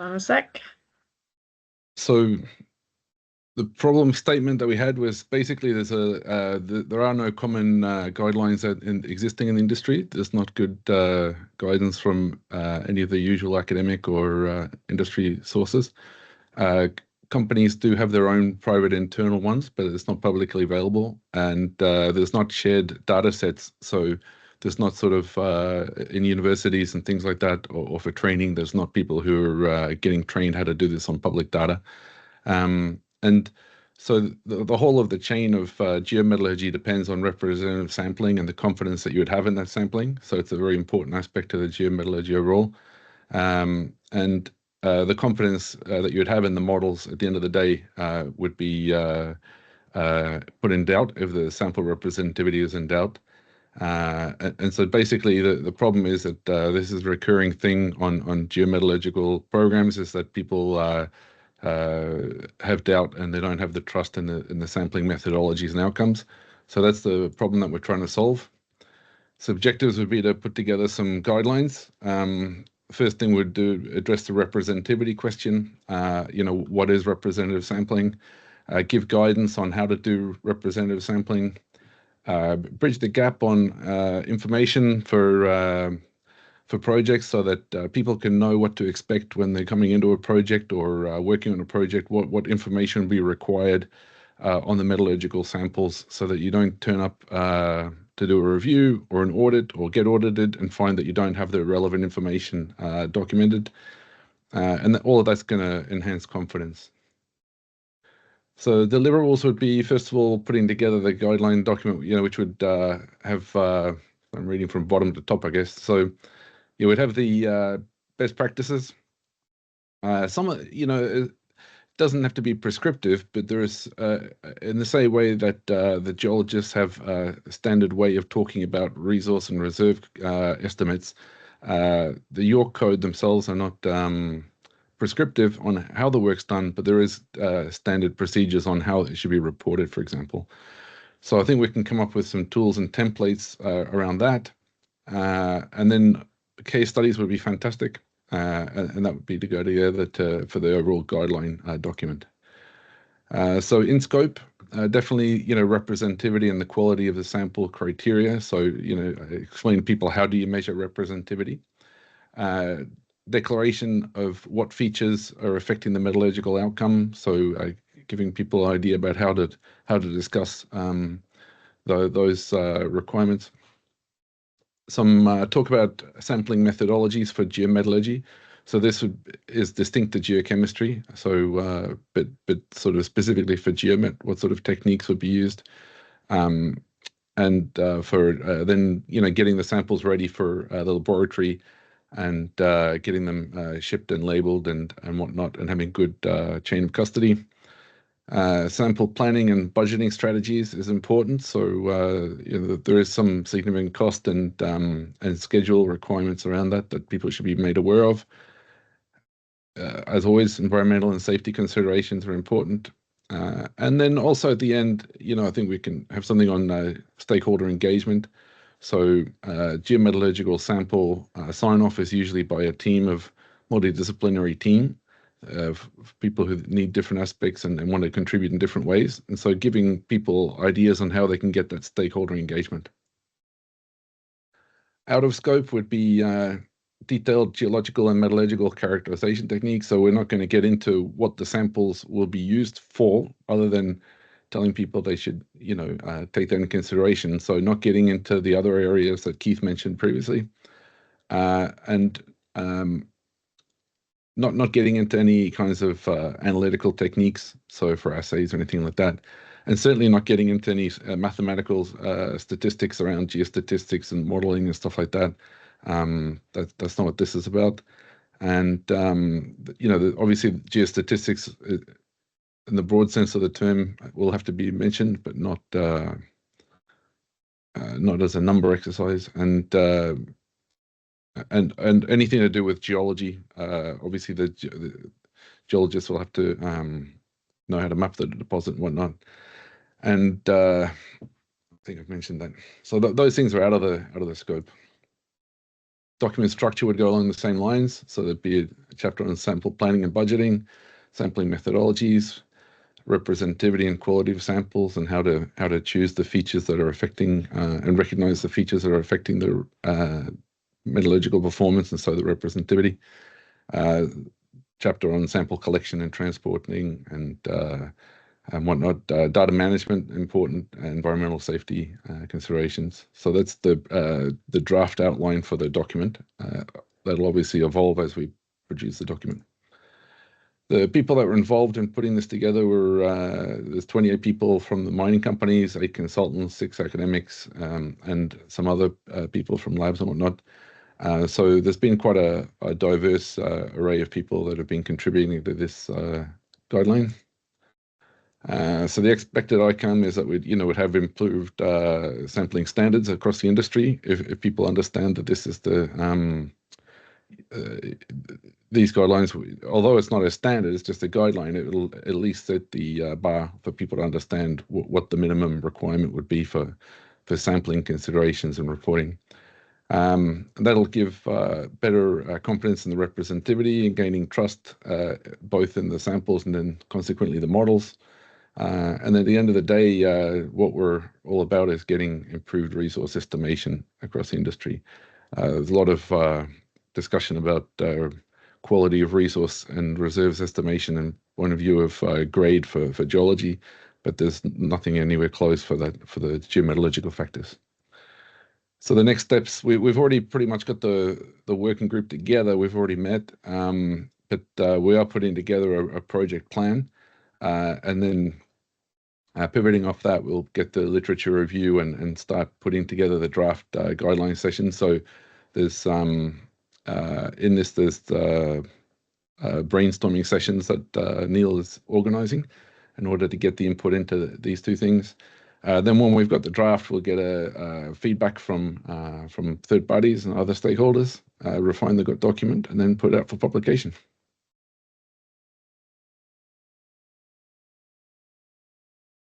On a sec. So the problem statement that we had was basically there are no common guidelines existing in the industry. There's not good guidance from any of the usual academic or industry sources. Companies do have their own private internal ones, but it's not publicly available, and there's not shared data sets. So there's not sort of in universities and things like that, or for training, there's not people who are getting trained how to do this on public data. And so the whole of the chain of geometallurgy depends on representative sampling and the confidence that you would have in that sampling. So it's a very important aspect of the geometallurgy overall. And the confidence that you would have in the models at the end of the day would be put in doubt if the sample representativity is in doubt. And so basically the problem is that this is a recurring thing on geometallurgical programs, is that people have doubt and they don't have the trust in the sampling methodologies and outcomes. So that's the problem that we're trying to solve. So objectives would be to put together some guidelines. First thing we'd do, address the representativity question. What is representative sampling? Give guidance on how to do representative sampling. Bridge the gap on information for projects, so that people can know what to expect when they're coming into a project or working on a project, what information will be required on the metallurgical samples, so that you don't turn up to do a review or an audit or get audited and find that you don't have the relevant information documented. And all of that's going to enhance confidence. So deliverables would be, first of all, putting together the guideline document, which would have, I'm reading from bottom to top, I guess. So you would have the best practices. It doesn't have to be prescriptive, but there is, in the same way that the geologists have a standard way of talking about resource and reserve estimates, the York Code themselves are not prescriptive on how the work's done, but there is standard procedures on how it should be reported, for example. So I think we can come up with some tools and templates around that. And then case studies would be fantastic. And that would be to go together for the overall guideline document. So in scope, definitely, representativity and the quality of the sample criteria. So, explain to people, how do you measure representativity? Declaration of what features are affecting the metallurgical outcome. So giving people an idea about how to discuss those requirements. Some talk about sampling methodologies for geometallurgy. So this is distinct to geochemistry. So, but sort of specifically for geomet, what sort of techniques would be used, and for then getting the samples ready for the laboratory, and getting them shipped and labeled and whatnot, and having good chain of custody. Sample planning and budgeting strategies is important. So there is some significant cost and schedule requirements around that people should be made aware of. As always, environmental and safety considerations are important. And then also at the end, I think we can have something on stakeholder engagement. So geometallurgical sample sign-off is usually by a multidisciplinary team of people who need different aspects and want to contribute in different ways. And so giving people ideas on how they can get that stakeholder engagement. Out of scope would be detailed geological and metallurgical characterization techniques. So we're not going to get into what the samples will be used for, other than telling people they should, take that into consideration. So not getting into the other areas that Keith mentioned previously, and not getting into any kinds of analytical techniques, so for assays or anything like that, and certainly not getting into any mathematical statistics around geostatistics and modeling and stuff like that. That's not what this is about. And obviously geostatistics, in the broad sense of the term, will have to be mentioned, but not as a number exercise. And anything to do with geology, obviously the geologists will have to know how to map the deposit and whatnot. And I think I've mentioned that. So those things are out of the scope. document structure would go along the same lines. So there'd be a chapter on sample planning and budgeting, sampling methodologies, representativity and quality of samples, and how to choose the features that are affecting and recognize the features that are affecting the metallurgical performance, and so the representativity. Chapter on sample collection and transporting and whatnot. Data management, important environmental safety considerations. So that's the draft outline for the document. That'll obviously evolve as we produce the document. The people that were involved in putting this together were, there's 28 people from the mining companies, 8 consultants, 6 academics, and some other people from labs and whatnot. So there's been quite a diverse array of people that have been contributing to this guideline. So the expected outcome is that we'd have improved sampling standards across the industry if people understand that this is these guidelines, although it's not a standard, it's just a guideline. It'll at least set the bar for people to understand what the minimum requirement would be for sampling considerations and reporting. That'll give better confidence in the representativity and gaining trust both in the samples and then consequently the models. And at the end of the day, what we're all about is getting improved resource estimation across the industry. There's a lot of discussion about quality of resource and reserves estimation and point of view of grade for geology, but there's nothing anywhere close for the geometallurgical factors. So the next steps, we've already pretty much got the working group together. We've already met, but we are putting together a project plan, and then pivoting off that, we'll get the literature review and start putting together the draft guideline session. So there's in this there's brainstorming sessions that Neil is organising in order to get the input into these two things. Then when we've got the draft, we'll get a feedback from third parties and other stakeholders, refine the document, and then put it out for publication.